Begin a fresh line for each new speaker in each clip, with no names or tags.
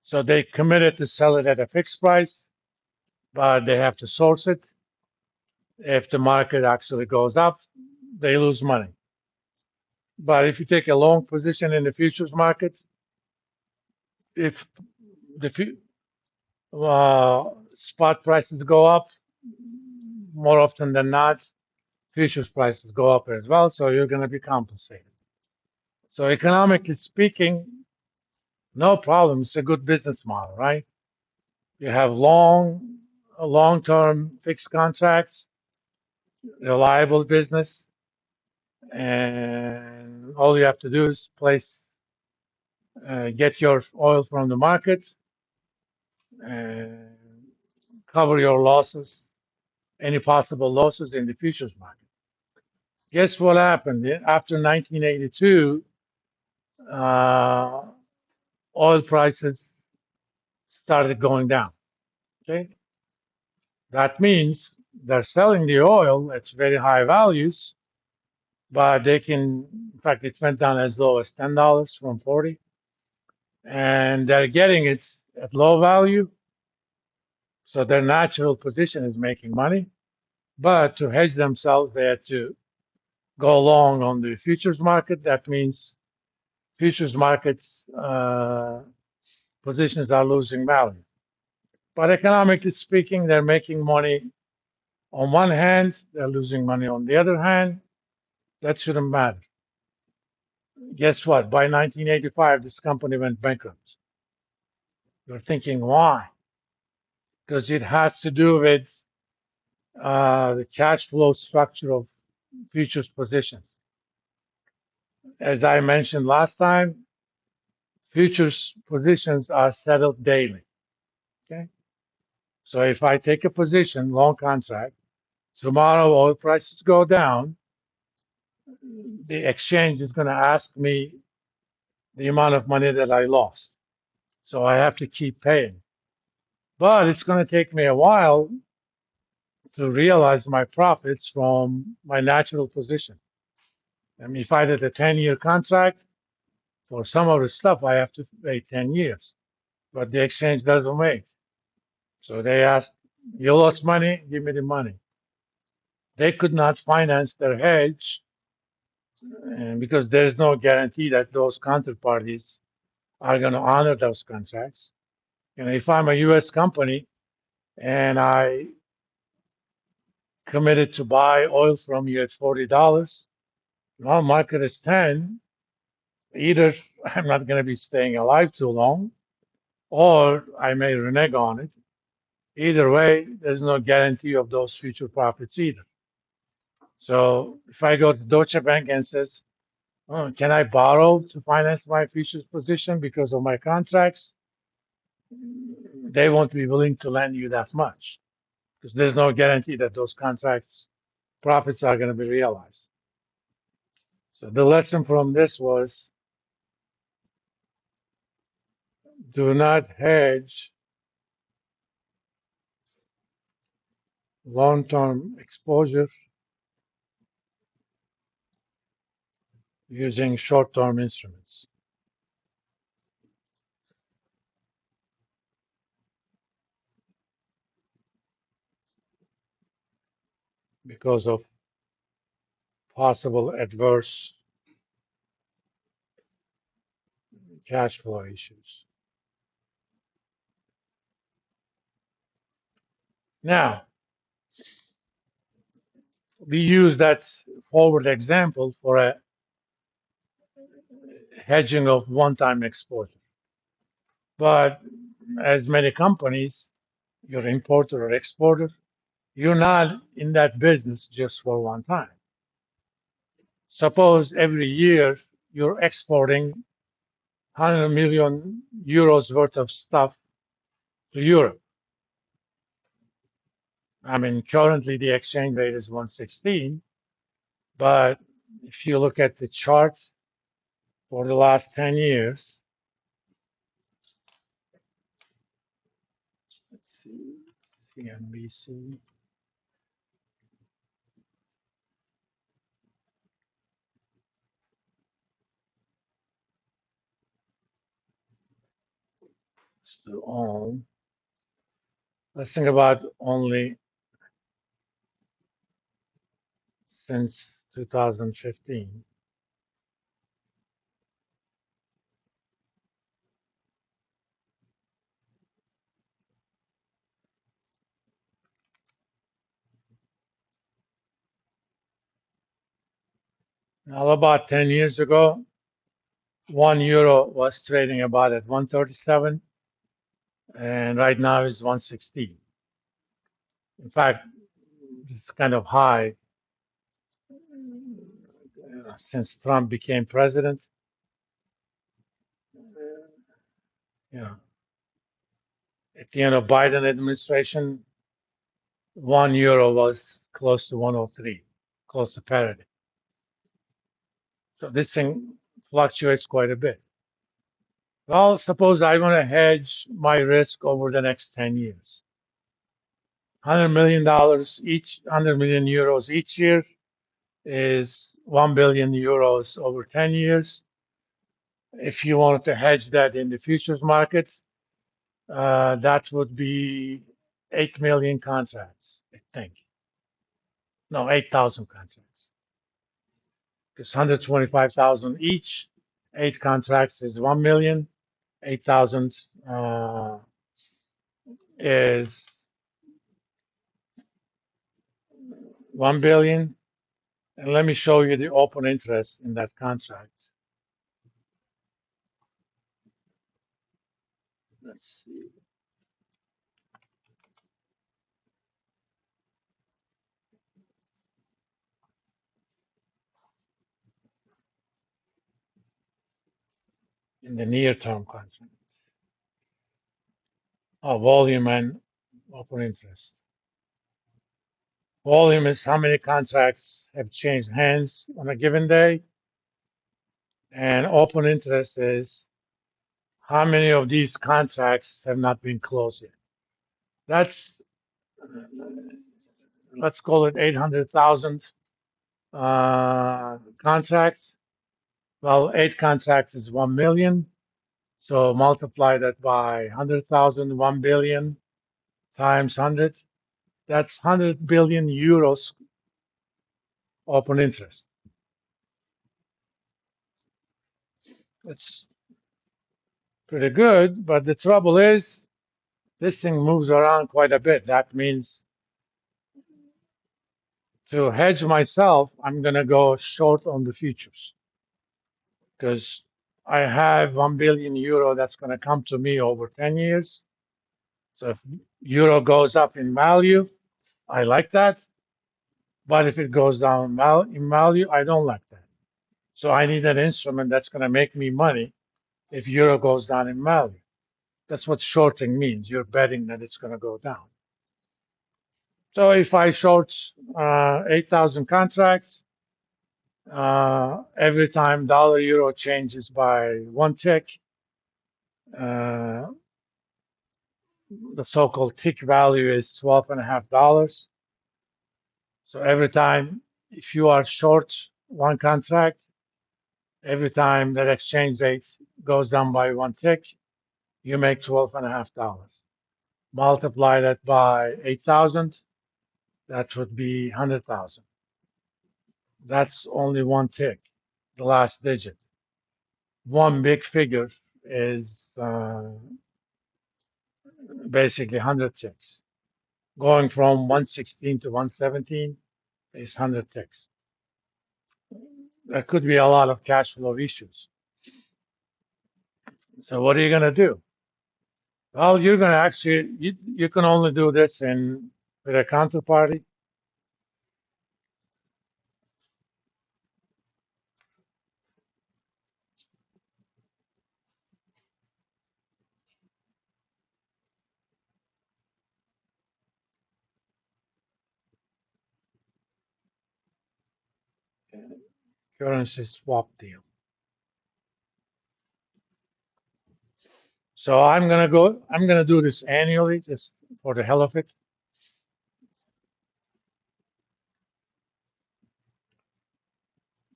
So they committed to sell it at a fixed price, but they have to source it. If the market actually goes up, they lose money. But if you take a long position in the futures market, if the spot prices go up, more often than not, futures prices go up as well. So you're going to be compensated. So economically speaking, no problem. It's a good business model, right? You have long-term fixed contracts, reliable business, and all you have to do is get your oil from the market and cover your losses, any possible losses in the futures market. Guess what happened after 1982? Uh, Oil prices started going down. Okay, that means they're selling the oil at very high values, but they can, in fact, it went down as low as $10 from 40, and they're getting it at low value. So their natural position is making money, but to hedge themselves, they had to go long on the futures market. That means futures markets positions are losing value. But economically speaking, they're making money on one hand, they're losing money on the other hand. That shouldn't matter. Guess what? By 1985, this company went bankrupt. You're thinking, why? Because it has to do with the cash flow structure of futures positions. As I mentioned last time, futures positions are settled daily. Okay. So if I take a position, long contract, tomorrow oil prices go down, the exchange is going to ask me the amount of money that I lost. So I have to keep paying. But it's going to take me a while to realize my profits from my natural position. I mean, if I did a 10-year contract, for some of the stuff, I have to wait 10 years. But the exchange doesn't wait. So they ask, you lost money, give me the money. They could not finance their hedge, and because there's no guarantee that those counterparties are going to honor those contracts. You know, if I'm a U.S. company and I committed to buy oil from you at $40, now market is 10, either I'm not going to be staying alive too long, or I may renege on it. Either way, there's no guarantee of those future profits either. So if I go to Deutsche Bank and says, oh, can I borrow to finance my futures position because of my contracts? They won't be willing to lend you that much because there's no guarantee that those contracts profits are going to be realized. So the lesson from this was do not hedge long-term exposure using short-term instruments because of possible adverse cash flow issues. Now, we use that forward example for a hedging of one-time exposure. But as many companies, you're importer or exporter, you're not in that business just for one time. Suppose every year you're exporting 100 million euros worth of stuff to Europe. I mean, currently the exchange rate is 116, but if you look at the charts for the last 10 years, let's see, CNBC. to own. Let's think about only since 2015. Now, about 10 years ago, €1 was trading about at 137, and right now is 116. In fact, it's kind of high since Trump became president. You know, at the end of Biden administration, €1 was close to 103, close to parity. So this thing fluctuates quite a bit. Well, suppose I want to hedge my risk over the next 10 years. $100 million each, €100 million each year is €1 billion over 10 years. If you wanted to hedge that in the futures markets, that would be 8 million contracts, I think. No, 8,000 contracts. It's 125,000 each. 8 contracts is 1 million. 8,000 is 1 billion. And let me show you the open interest in that contract. Let's see. In the near term contracts. Oh, volume and open interest. Volume is how many contracts have changed hands on a given day. And open interest is how many of these contracts have not been closed yet. That's, let's call it 800,000 contracts. Well, 8 contracts is 1 million. So multiply that by 100,000, 1 billion times 100. That's 100 billion euros open interest. That's pretty good, but the trouble is this thing moves around quite a bit. That means to hedge myself, I'm going to go short on the futures because I have 1 billion euro that's going to come to me over 10 years. So if euro goes up in value, I like that. But if it goes down in value, I don't like that. So I need an instrument that's going to make me money if euro goes down in value. That's what shorting means. You're betting that it's going to go down. So if I short 8,000 contracts, every time dollar euro changes by 1 tick, uh, the so-called tick value is $12.50. So every time, if you are short one contract, every time that exchange rate goes down by 1 tick, you make $12.50. Multiply that by 8,000, that would be 100,000. That's only 1 tick, the last digit. One big figure is basically 100 ticks. Going from 116 to 117 is 100 ticks. There could be a lot of cash flow issues. So what are you going to do? Well, you're going to actually, you can only do this with a counterparty. Currency swap deal. So I'm going to do this annually just for the hell of it.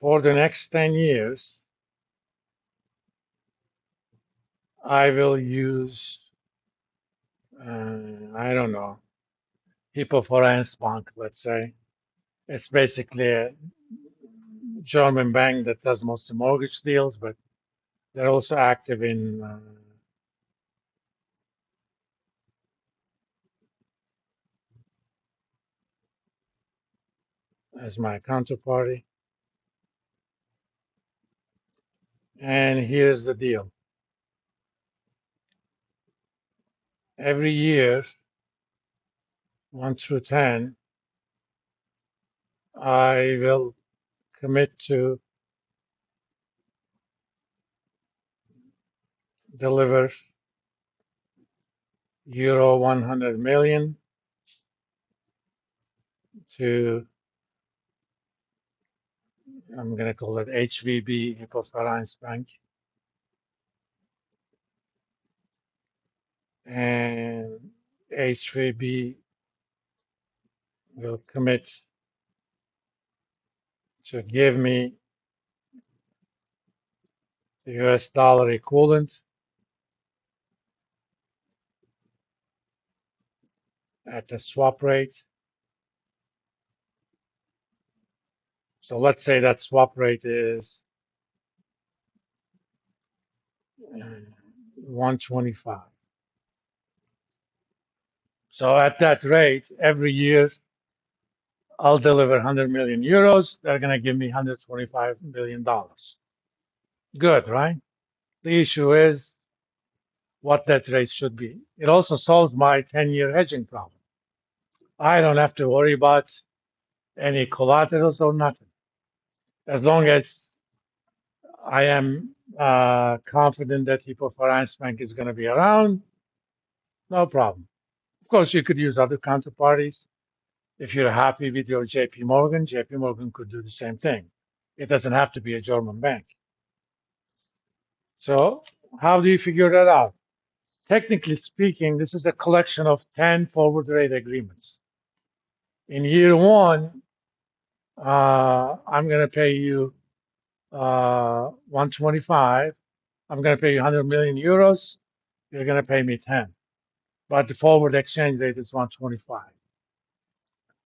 For the next 10 years, I will use I don't know, Hypovereinsbank, let's say. It's basically a German bank that does most of mortgage deals, but they're also active in as my counterparty. And here's the deal. Every year, 1 through 10, I will commit to deliver euro 100 million to, I'm going to call it HVB, Hypovereinsbank. And HVB will commit to give me the US dollar equivalent at the swap rate. So let's say that swap rate is 125. So at that rate, every year I'll deliver 100 million euros. They're going to give me $125 million. Good, right? The issue is what that rate should be. It also solves my 10-year hedging problem. I don't have to worry about any collaterals or nothing. As long as I am confident that Hypovereinsbank is going to be around, no problem. Of course, you could use other counterparties. If you're happy with your JP Morgan could do the same thing. It doesn't have to be a German bank. So how do you figure that out? Technically speaking, this is a collection of 10 forward rate agreements. In year one, I'm going to pay you 125. I'm going to pay you 100 million euros. You're going to pay me 10. But the forward exchange rate is 125.